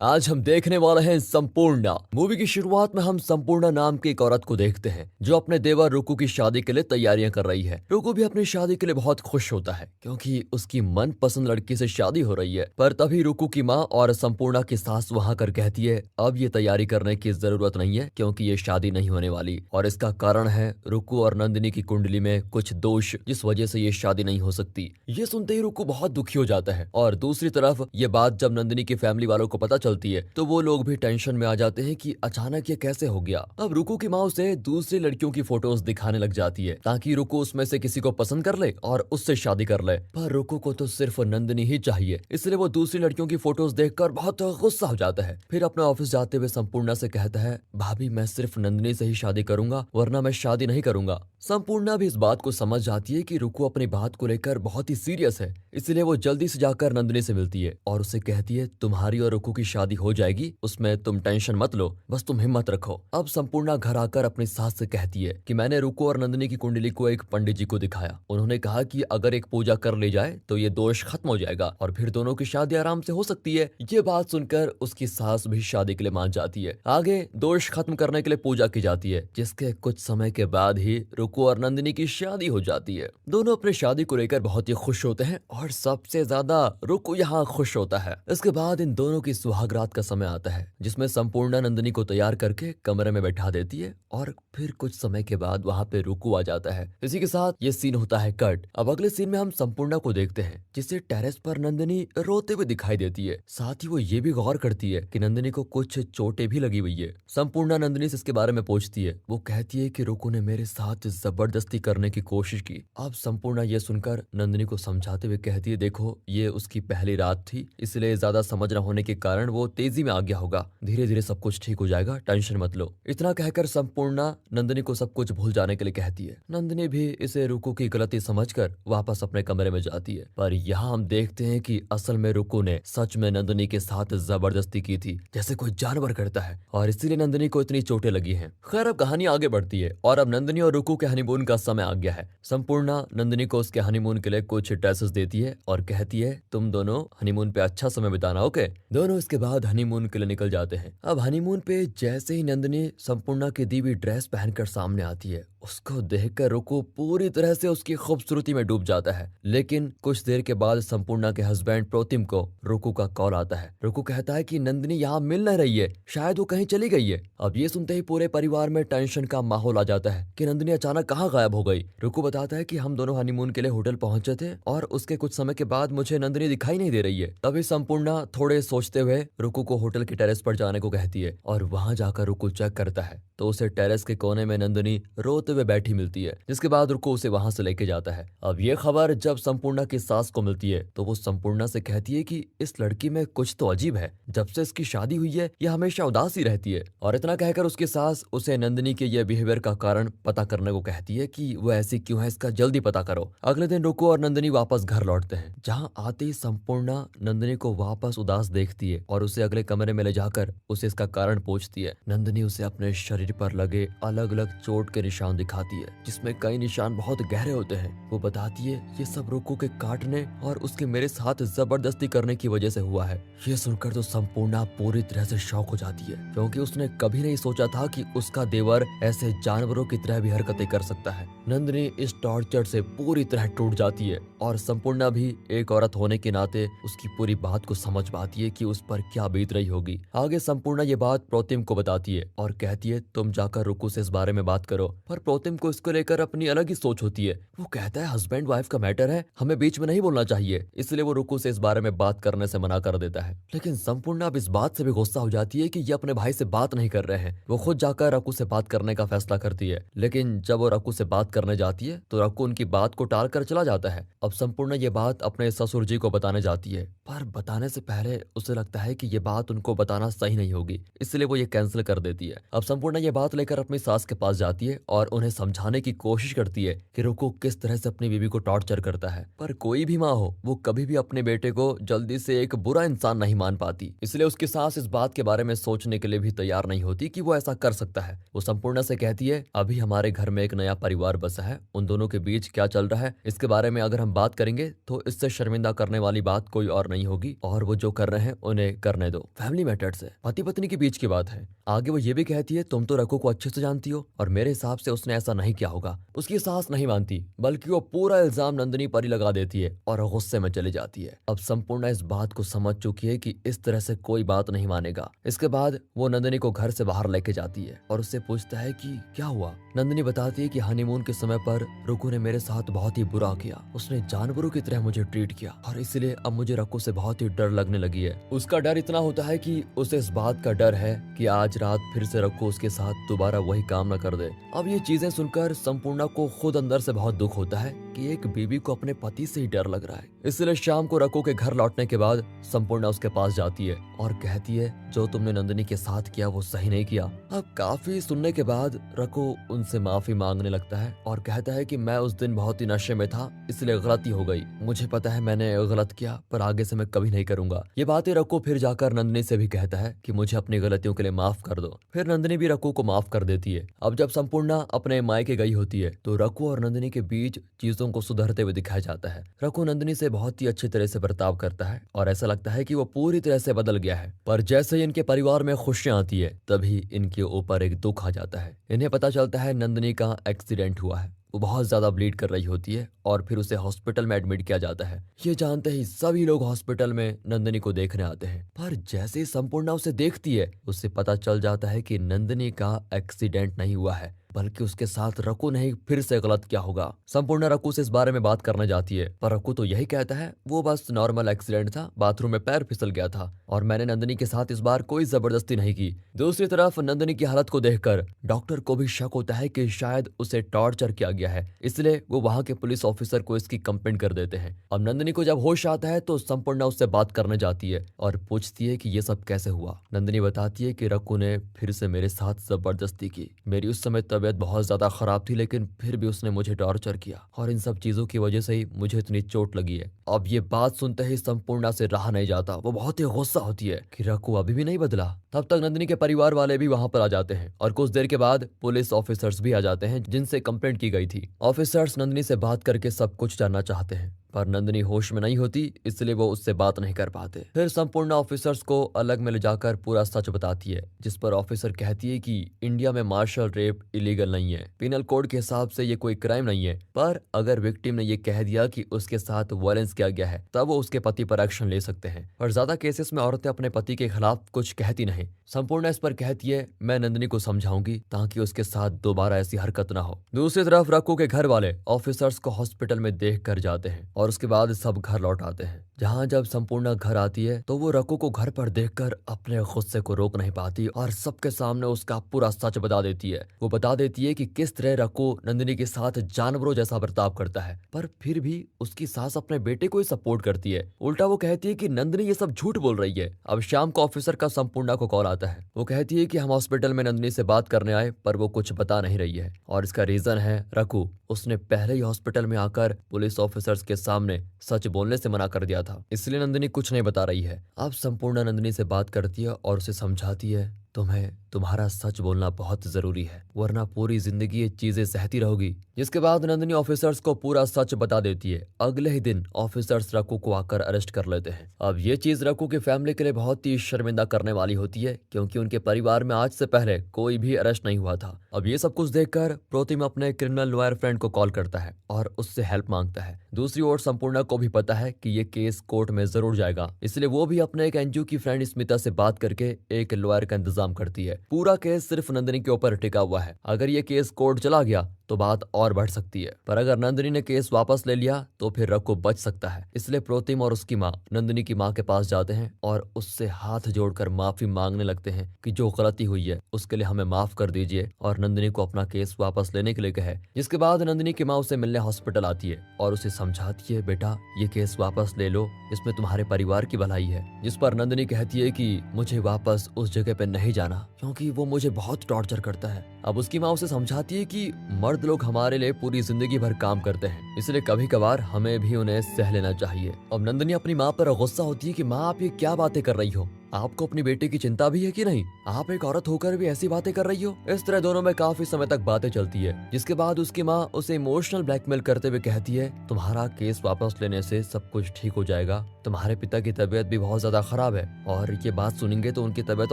आज हम देखने वाले हैं संपूर्णा। मूवी की शुरुआत में हम संपूर्णा नाम की एक औरत को देखते हैं जो अपने देवर रुकू की शादी के लिए तैयारियां कर रही है। रुकू भी अपनी शादी के लिए बहुत खुश होता है क्योंकि उसकी मनपसंद लड़की से शादी हो रही है। पर तभी रुकू की माँ और संपूर्णा की सास वहां कर कहती है अब ये तैयारी करने की जरूरत नहीं है क्योंकि ये शादी नहीं होने वाली, और इसका कारण है रुकू और नंदिनी की कुंडली में कुछ दोष जिस वजह से ये शादी नहीं हो सकती। ये सुनते ही रुकू बहुत दुखी हो जाता है और दूसरी तरफ ये बात जब नंदिनी की फैमिली वालों को पता चलती है तो वो लोग भी टेंशन में आ जाते हैं कि अचानक ये कैसे हो गया। अब रुकू की माँ उसे दूसरी लड़कियों की फोटोज दिखाने लग जाती है ताकि रुकू उसमें से किसी को पसंद कर ले और उससे शादी कर ले। पर रुकू को तो सिर्फ नंदिनी ही चाहिए, इसलिए वो दूसरी लड़कियों की फोटोज देखकर बहुत गुस्सा हो जाता है। फिर अपने ऑफिस जाते हुए संपूर्णा से कहता है भाभी मैं सिर्फ नंदिनी से ही शादी करूंगा वरना मैं शादी नहीं करूंगा। संपूर्णा भी इस बात को समझ जाती है कि रुकू अपनी बात को लेकर बहुत ही सीरियस है, इसलिए वो जल्दी से जाकर नंदिनी से मिलती है और उसे कहती है तुम्हारी और रुकू की शादी हो जाएगी, उसमें तुम टेंशन मत लो, बस तुम हिम्मत रखो। अब संपूर्णा घर आकर अपनी सास से कहती है कि मैंने रुकू और नंदिनी की कुंडली को एक पंडित जी को दिखाया, उन्होंने कहा कि अगर एक पूजा कर ली जाए तो ये दोष खत्म हो जाएगा और फिर दोनों की शादी आराम से हो सकती है। ये बात सुनकर उसकी सास भी शादी के लिए मान जाती है। आगे दोष खत्म करने के लिए पूजा की जाती है, जिसके कुछ समय के बाद ही रुकू और नंदिनी की शादी हो जाती है। दोनों अपनी शादी को लेकर बहुत ही खुश होते हैं और सबसे ज्यादा रुकू यहाँ खुश होता है। इसके बाद इन दोनों की सुहाग रात का समय आता है जिसमें संपूर्णा नंदिनी को तैयार करके कमरे में बैठा देती है और फिर कुछ समय के बाद वहाँ पे रुकू आ जाता है। इसी के साथ ये सीन होता है कट। अब अगले सीन में हम संपूर्णा को देखते हैं जिसे टेरेस पर नंदिनी रोते हुए दिखाई देती है। साथ ही वो ये भी गौर करती है कि नंदिनी को कुछ चोटें भी लगी हुई है। संपूर्णा नंदिनी से इसके बारे में पूछती है। वो कहती है कि रुकू ने मेरे साथ जबरदस्ती करने की कोशिश की। अब संपूर्णा ये सुनकर नंदिनी को समझाते हुए कहती है देखो ये उसकी पहली रात थी, इसलिए ज्यादा समझ न होने के कारण वो तेजी में आ गया होगा, धीरे धीरे सब कुछ ठीक हो जाएगा, टेंशन मत लो। इतना कहकर संपूर्णा नंदिनी को सब कुछ भूल जाने के लिए कहती है। नंदिनी भी इसे रुकू की गलती समझकर वापस अपने कमरे में जाती है। पर यहाँ हम देखते हैं कि असल में रुकू ने सच में नंदिनी के साथ जबरदस्ती की थी जैसे कोई जानवर करता है, और इसीलिए नंदिनी को इतनी चोटें लगी हैं। खैर अब कहानी आगे बढ़ती है और अब नंदिनी और रुकू के हनीमून का समय आ गया है। संपूर्णा नंदिनी को उसके हनीमून के लिए कुछ ड्रेसेस देती है और कहती है तुम दोनों हनीमून पे अच्छा समय बिताना, ओके। दोनों इसके बाद हनीमून के लिए निकल जाते हैं। अब हनीमून पे जैसे ही नंदिनी संपूर्णा की दी हुई ड्रेस पहनकर सामने आती है, उसको देखकर रुकू पूरी तरह से उसकी खूबसूरती में डूब जाता है। लेकिन कुछ देर के बाद संपूर्णा के हस्बैंड प्रोतिम को रुकू का कॉल आता है। रुकू कहता है कि नंदिनी यहाँ मिल नहीं रही है, शायद वो कहीं चली गई है। अब ये सुनते ही पूरे परिवार में टेंशन का माहौल आ जाता है कि नंदिनी अचानक कहाँ गायब हो गई। रुकू बताता है कि हम दोनों हनीमून के लिए होटल पहुंचे थे और उसके कुछ समय के बाद मुझे नंदिनी दिखाई नहीं दे रही है। तभी संपूर्णा थोड़े सोचते हुए रुकू को होटल के टेरेस पर जाने को कहती है और वहां जाकर रुकू चेक करता है तो उसे टेरेस के कोने में नंदिनी रोते हुए बैठी मिलती है, जिसके बाद रुकू उसे वहां से लेके जाता है। अब ये खबर जब संपूर्णा की सास को मिलती है तो वो संपूर्णा से कहती है कि इस लड़की में कुछ तो अजीब है, जब से इसकी शादी हुई है ये हमेशा उदास ही रहती है। और इतना कहकर उसकी सास उसे नंदिनी के ये बिहेवियर का कारण पता करने को कहती है कि वो ऐसी क्यों है, इसका जल्दी पता करो। अगले दिन रुकू और नंदिनी वापस घर लौटते हैं, जहाँ आते ही संपूर्णा नंदिनी को वापस उदास देखती है और उसे अगले कमरे में ले जाकर उसे इसका कारण पूछती है। नंदिनी उसे अपने शरीर पर लगे अलग अलग चोट के निशान दिखाती है, जिसमें कई निशान बहुत गहरे होते हैं। वो बताती है ये सब रुकू के काटने और उसके मेरे साथ जबरदस्ती करने की वजह से हुआ है। ये सुनकर तो संपूर्णा पूरी तरह से शॉक हो जाती है क्योंकि उसने कभी नहीं सोचा था कि उसका देवर ऐसे जानवरों की तरह भी हरकतें कर सकता है। नंदिनी इस टॉर्चर से पूरी तरह टूट जाती है और संपूर्णा भी एक औरत होने के नाते उसकी पूरी बात को समझ पाती है कि उस पर क्या बीत रही होगी। आगे संपूर्णा ये बात प्रोतिम को बताती है और कहती है तुम जाकर रुकू से इस बारे में बात करो। पर प्रोतिम को इसको लेकर अपनी अलग ही सोच होती है। वो कहता है हस्बैंड वाइफ का मैटर है, हमें बीच में नहीं बोलना चाहिए, इसलिए वो रुकू से इस बारे में बात करने से मना कर देता है। लेकिन संपूर्णा अब इस बात से भी गुस्सा हो जाती है कि ये अपने भाई से बात नहीं कर रहे हैं। वो खुद जाकर रकू से बात करने का फैसला करती है, लेकिन जब वो रकू से बात करने जाती है तो रकू उनकी बात को टाल कर चला जाता है। अब संपूर्णा ये बात अपने ससुर जी को बताने जाती है, पर बताने से पहले उसे लगता है कि ये बात उनको बताना सही नहीं होगी, इसलिए वो ये कैंसिल कर देती है। अब संपूर्णा ये बात लेकर अपनी सास के पास जाती है और उन्हें समझाने की कोशिश करती है कि रुकू किस तरह से अपनी बीवी को टॉर्चर करता है। पर कोई भी माँ हो वो कभी भी अपने बेटे को जल्दी से एक बुरा इंसान नहीं मान पाती। इसलिए उसकी सास इस बात के बारे में सोचने के लिए भी तैयार नहीं होती कि वो ऐसा कर सकता है। वो संपूर्णा से कहती है, अभी हमारे घर में एक नया परिवार बसा है, उन दोनों के बीच क्या चल रहा है इसके बारे में अगर हम बात करेंगे तो इससे शर्मिंदा करने वाली बात कोई और नहीं होगी, और वो जो कर रहे हैं उन्हें करने दो। फैमिली मैटर्स है, पति पत्नी के बीच की बात है। आगे वो ये भी कहती है, तुम तो रघु को अच्छे से जानती हो और मेरे हिसाब से उसने ऐसा नहीं किया होगा। उसकी सास नहीं मानती, बल्कि वो पूरा इल्जाम नंदिनी पर ही लगा देती है और गुस्से में चली जाती है। अब संपूर्णा इस बात को समझ चुकी है कि इस तरह से कोई बात नहीं मानेगा। इसके बाद वो नंदिनी को घर से बाहर लेके जाती है और उससे पूछता है कि क्या हुआ। नंदिनी बताती है कि हनीमून के समय पर रघु ने मेरे साथ बहुत ही बुरा किया, उसने जानवरों की तरह मुझे ट्रीट किया और इसलिए अब मुझे रघु से बहुत ही डर लगने लगी है। उसका डर इतना होता है कि उसे इस बात का डर है कि आज रात फिर से रघु उसके साथ दोबारा वही काम न कर दे। अब ये चीजें सुनकर संपूर्णा को खुद अंदर से बहुत दुख होता है कि एक बीवी को अपने पति से ही डर लग रहा है। इसलिए शाम को रघु के घर लौटने के बाद संपूर्णा उसके पास जाती है और कहती है, जो तुमने नंदिनी के साथ किया वो सही नहीं किया। अब काफी सुनने के बाद रघु उनसे माफी मांगने लगता है और कहता है कि मैं उस दिन बहुत ही नशे में था, इसलिए गलती हो गई। मुझे पता है मैंने गलत किया, पर आगे से मैं कभी नहीं करूंगा। ये बातें रघु फिर जाकर नंदिनी से भी कहता है कि मुझे अपनी गलतियों के लिए माफ कर दो। फिर नंदिनी भी रघु को माफ कर देती है। अब जब संपूर्णा अपने मायके गई होती है तो रघु और नंदिनी के बीच चीजों को सुधरते हुए दिखाया जाता है। रघु नंदिनी से बहुत ही अच्छी तरह से बर्ताव करता है और ऐसा लगता है कि वो पूरी तरह से बदल गया है। पर जैसे ही इनके परिवार में खुशियां आती है तभी इनके ऊपर एक दुख आ जाता है। इन्हें पता चलता है नंदिनी का एक्सीडेंट हुआ है। वो बहुत ज्यादा ब्लीड कर रही होती है और फिर उसे हॉस्पिटल में एडमिट किया जाता है। ये जानते ही सभी लोग हॉस्पिटल में नंदिनी को देखने आते हैं, पर जैसे ही संपूर्णा उसे देखती है उसे पता चल जाता है कि नंदिनी का एक्सीडेंट नहीं हुआ है, बल्कि उसके साथ रघु ने ही फिर से गलत किया होगा। संपूर्णा रघु से इस बारे में बात करने जाती है, पर रघु तो यही कहता है वो बस नॉर्मल एक्सीडेंट था, बाथरूम में पैर फिसल गया था और मैंने नंदिनी के साथ इस बार कोई जबरदस्ती नहीं की। दूसरी तरफ नंदिनी की हालत को देखकर डॉक्टर को भी शक होता है कि शायद उसे टॉर्चर किया गया है, इसलिए वो वहां के पुलिस ऑफिसर को इसकी कंप्लेंट कर देते हैं। अब नंदिनी को जब होश आता है तो संपूर्णा उससे बात करने जाती है और पूछती है कि ये सब कैसे हुआ। नंदिनी बताती है कि रघु ने फिर से मेरे साथ जबरदस्ती की। मेरी उस समय तबीयत बहुत ज्यादा खराब थी, लेकिन फिर भी उसने मुझे टॉर्चर किया और इन सब चीजों की वजह से ही मुझे इतनी चोट लगी है। अब ये बात सुनते ही संपूर्णा से रहा नहीं जाता। वो बहुत ही गुस्सा होती है कि रघु अभी भी नहीं बदला। तब तक नंदिनी के परिवार वाले भी वहां पर आ जाते हैं और कुछ देर के बाद पुलिस ऑफिसर्स भी आ जाते हैं जिनसे कंप्लेंट की गई थी। ऑफिसर्स नंदिनी से बात करके सब कुछ जानना चाहते हैं, पर नंदिनी होश में नहीं होती, इसलिए वो उससे बात नहीं कर पाते। फिर संपूर्णा ऑफिसर्स को अलग में ले जाकर पूरा सच बताती है, जिस पर ऑफिसर कहती है कि इंडिया में मार्शल रेप इलीगल नहीं है, पिनल कोड के हिसाब से ये कोई क्राइम नहीं है, पर अगर विक्टिम ने ये कह दिया कि उसके साथ वायलेंस किया गया है तब वो उसके पति पर एक्शन ले सकते हैं। पर ज्यादा केसेस में औरतें अपने पति के खिलाफ कुछ कहती नहीं। संपूर्णा इस पर कहती है, मैं नंदिनी को समझाऊंगी ताकि उसके साथ दोबारा ऐसी हरकत ना हो। दूसरी तरफ रघु के घर वाले ऑफिसर्स को हॉस्पिटल में देख कर जाते हैं और उसके बाद सब घर लौट आते हैं। जहाँ जब संपूर्णा घर आती है तो वो रघु को घर पर देखकर अपने गुस्से को रोक नहीं पाती और सबके सामने उसका पूरा सच बता देती है। वो बता देती है कि किस तरह रघु नंदिनी के साथ जानवरों जैसा बर्ताव करता है, पर फिर भी उसकी सास अपने बेटे को ही सपोर्ट करती है। उल्टा वो कहती है कि नंदिनी ये सब झूठ बोल रही है। अब शाम को ऑफिसर का संपूर्णा को कॉल आता है। वो कहती है कि हम हॉस्पिटल में नंदिनी से बात करने आए, पर वो कुछ बता नहीं रही है और इसका रीजन है रघु। उसने पहले ही हॉस्पिटल में आकर पुलिस ऑफिसर्स के सामने सच बोलने से मना कर दिया था, इसलिए नंदिनी कुछ नहीं बता रही है। अब संपूर्णा नंदिनी से बात करती है और उसे समझाती है, तुम्हें तुम्हारा सच बोलना बहुत जरूरी है, वरना पूरी जिंदगी ये चीजें सहती रहोगी। जिसके बाद नंदिनी ऑफिसर्स को पूरा सच बता देती है। अगले ही दिन ऑफिसर्स रघु को आकर अरेस्ट कर लेते हैं। अब ये चीज रघु की फैमिली के लिए बहुत ही शर्मिंदा करने वाली होती है, क्योंकि उनके परिवार में आज से पहले कोई भी अरेस्ट नहीं हुआ था। अब ये सब कुछ देखकर प्रोतिम अपने क्रिमिनल लॉयर फ्रेंड को कॉल करता है और उससे हेल्प मांगता है। दूसरी ओर संपूर्णा को भी पता है कि ये केस कोर्ट में जरूर जाएगा, इसलिए वो भी अपने एक एनजीओ की फ्रेंड स्मिता से बात करके एक लॉयर का इंतजाम करती है। पूरा केस सिर्फ नंदिनी के ऊपर टिका हुआ है। अगर ये केस कोर्ट चला गया तो बात और बढ़ सकती है, पर अगर नंदिनी ने केस वापस ले लिया तो फिर रघु बच सकता है। इसलिए प्रोतिम और उसकी माँ नंदिनी की माँ के पास जाते हैं और उससे हाथ जोड़कर माफी मांगने लगते हैं कि जो गलती हुई है उसके लिए हमें माफ कर दीजिए और नंदिनी को अपना केस वापस लेने के लिए कहे। जिसके बाद नंदिनी की माँ उसे मिलने हॉस्पिटल आती है और उसे समझाती है, बेटा ये केस वापस ले लो, इसमें तुम्हारे परिवार की भलाई है। जिस पर नंदिनी कहती है कि मुझे वापस उस जगह पे नहीं जाना, क्योंकि वो मुझे बहुत टॉर्चर करता है। अब उसकी माँ उसे समझाती है कि मर्द लोग हमारे लिए पूरी जिंदगी भर काम करते हैं, इसलिए कभी कभार हमें भी उन्हें सह लेना चाहिए। अब नंदिनी अपनी माँ पर गुस्सा होती है कि माँ आप ये क्या बातें कर रही हो, आपको अपनी बेटी की चिंता भी है कि नहीं? आप एक औरत होकर भी ऐसी बातें कर रही हो। इस तरह दोनों में काफी समय तक बातें चलती है, जिसके बाद उसकी माँ उसे इमोशनल ब्लैकमेल करते हुए कहती है, तुम्हारा केस वापस लेने से सब कुछ ठीक हो जाएगा। तुम्हारे पिता की तबीयत भी बहुत ज्यादा खराब है और ये बात सुनेंगे तो उनकी तबीयत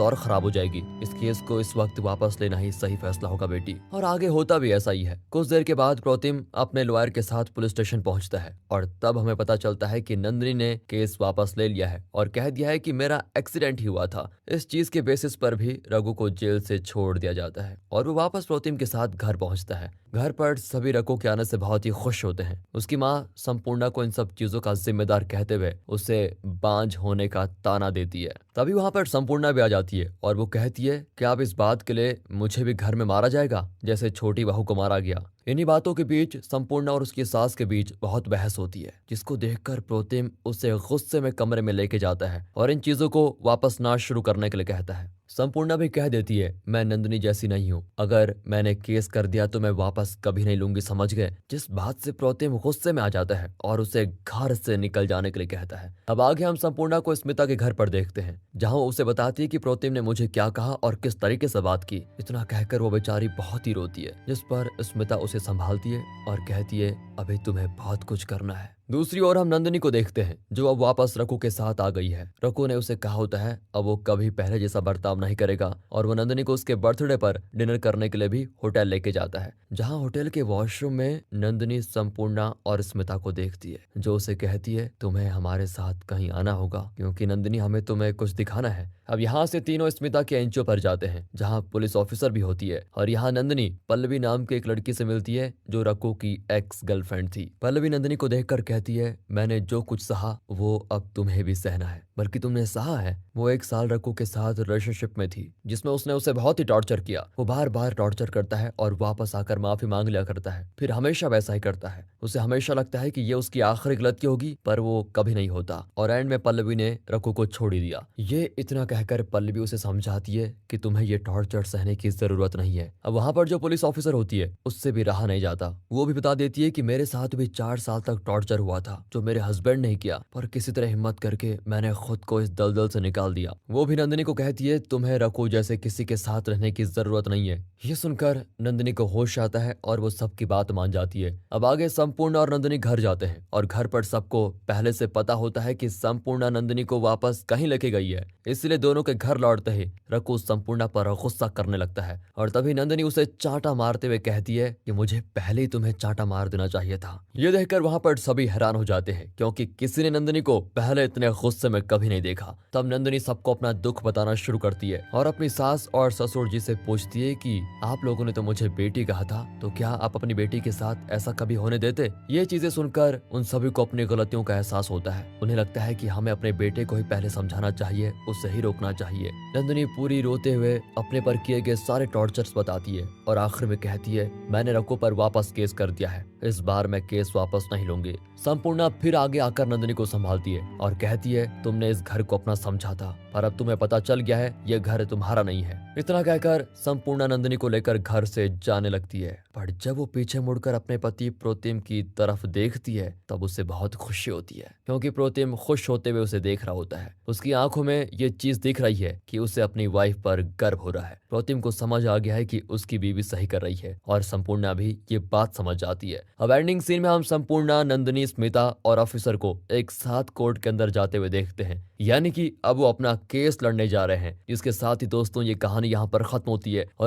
और खराब हो जाएगी। इस केस को इस वक्त वापस लेना ही सही फैसला होगा बेटी। और आगे होता भी ऐसा ही है। कुछ देर के बाद प्रोतिम अपने लॉयर के साथ पुलिस स्टेशन पहुंचता है और तब हमें पता चलता है कि नंदिनी ने केस वापस ले लिया है और कह दिया है कि मेरा एक्सीडेंट ही हुआ था। इस चीज के बेसिस पर भी रघु को जेल से छोड़ दिया जाता है और वो वापस प्रोतिम के साथ घर पहुंचता है। घर पर सभी रघु के आने से बहुत ही खुश होते हैं। उसकी माँ संपूर्णा को इन सब चीजों का जिम्मेदार कहते हुए उसे बांझ होने का ताना देती है। तभी वहां पर संपूर्णा भी आ जाती है और वो कहती है कि अब इस बात के लिए मुझे भी घर में मारा जाएगा जैसे छोटी बहू को मारा गया। इन्हीं बातों के बीच संपूर्णा और उसकी सास के बीच बहुत बहस होती है, जिसको देखकर प्रोतिम उसे गुस्से में कमरे में लेके जाता है और इन चीजों को वापस ना शुरू करने के लिए कहता है। संपूर्णा भी कह देती है, मैं नंदिनी जैसी नहीं हूँ, अगर मैंने केस कर दिया तो मैं वापस कभी नहीं लूंगी, समझ गए। जिस बात से प्रोतिम गुस्से में आ जाता है और उसे घर से निकल जाने के लिए कहता है। अब आगे हम संपूर्णा को स्मिता के घर पर देखते हैं, जहाँ वो उसे बताती है कि प्रोतिम ने मुझे क्या कहा और किस तरीके से बात की। इतना कहकर वो बेचारी बहुत ही रोती है, जिस पर स्मिता उसे संभालती है और कहती है, अभी तुम्हें बहुत कुछ करना है। दूसरी ओर हम नंदिनी को देखते हैं, जो अब वापस रघु के साथ आ गई है। रघु ने उसे कहा होता है अब वो कभी पहले जैसा बर्ताव नहीं करेगा और वो नंदिनी को उसके बर्थडे पर डिनर करने के लिए भी होटल लेके जाता है, जहां होटल के वॉशरूम में नंदिनी संपूर्णा और स्मिता को देखती है, जो उसे कहती है तुम्हें हमारे साथ कहीं आना होगा क्योंकि नंदिनी हमें तुम्हें कुछ दिखाना है। अब यहाँ से तीनों स्मिता के एनजीओ पर जाते हैं, जहाँ पुलिस ऑफिसर भी होती है और यहाँ नंदिनी पल्लवी नाम की एक लड़की से मिलती है जो रघु की एक्स गर्लफ्रेंड थी। पल्लवी नंदिनी को देखकर कहती है, मैंने जो कुछ सहा वो अब तुम्हें भी सहना है, बल्कि तुमने सहा है। वो 1 साल रघु के साथ रिलेशनशिप में थी, जिसमें उसने उसे बहुत ही टॉर्चर किया। वो बार बार टॉर्चर करता है और वापस आकर माफी मांग लिया करता है, फिर हमेशा वैसा ही करता है। उसे हमेशा लगता है कि ये उसकी आखिरी गलती होगी, पर वो कभी नहीं होता और एंड में पल्लवी ने रघु को छोड़ ही दिया। ये इतना कहकर पल्लवी उसे समझाती है कि तुम्हें ये टॉर्चर सहने की जरूरत नहीं है। अब वहां पर जो पुलिस ऑफिसर होती है उससे भी रहा नहीं जाता। वो भी बता देती है कि मेरे साथ भी 4 साल तक टॉर्चर हुआ था, जो मेरे हस्बैंड ने किया, पर किसी तरह हिम्मत करके मैंने खुद को इस दलदल से निकाल दिया। वो भी नंदिनी को कहती है, तुम्हें रघु जैसे किसी के साथ रहने की जरूरत नहीं है। ये सुनकर नंदिनी को होश आता है और वो सबकी बात मान जाती है। अब आगे संपूर्णा और नंदिनी घर जाते हैं और घर पर सबको पहले से पता होता है कि संपूर्णा नंदिनी को वापस कहीं लेके गई है, इसलिए दोनों के घर लौटते ही रघु संपूर्णा पर गुस्सा करने लगता है और तभी नंदिनी उसे चांटा मारते हुए कहती है कि मुझे पहले ही तुम्हें चांटा मार देना चाहिए था। ये देखकर वहां पर सभी हैरान हो जाते हैं, क्योंकि किसी ने नंदिनी को पहले इतने गुस्से में कभी नहीं देखा। तब नंदिनी सबको अपना दुख बताना शुरू करती है और अपनी सास और ससुर जी से पूछती है कि आप लोगों ने तो मुझे बेटी कहा था, तो क्या आप अपनी बेटी के साथ ऐसा कभी होने देते? ये चीजें सुनकर उन सभी को अपनी गलतियों का एहसास होता है। उन्हें लगता है कि हमें अपने बेटे को ही पहले समझाना चाहिए, उससे ही रोकना चाहिए। नंदिनी पूरी रोते हुए अपने पर किए गए सारे टॉर्चर्स बताती है और आखिर में कहती है, मैंने रघु पर वापस केस कर दिया है, इस बार मैं केस वापस नहीं लूंगी। संपूर्णा फिर आगे आकर नंदिनी को संभालती है और कहती है, तुमने इस घर को अपना समझा था, पर अब तुम्हें पता चल गया है ये घर तुम्हारा नहीं है। इतना कहकर संपूर्णा नंदिनी को लेकर घर से जाने लगती है, पर जब वो पीछे मुड़कर अपने पति प्रोतिम की तरफ देखती है तब उसे बहुत खुशी होती है, क्योंकि प्रोतिम खुश होते हुए उसे देख रहा होता है। उसकी आंखों में ये चीज दिख रही है कि उसे अपनी वाइफ पर गर्व हो रहा है। प्रोतिम को समझ आ गया है कि उसकी बीवी सही कर रही है और संपूर्णा भी ये बात समझ जाती है। अब एंडिंग सीन में हम संपूर्णा, नंदिनी, स्मिता और ऑफिसर को एक साथ कोर्ट के अंदर जाते हुए देखते हैं, यानी कि अब वो अपना केस लड़ने जा रहे हैं। इसके साथ ही दोस्तों ये कहानी यहाँ पर खत्म होती है और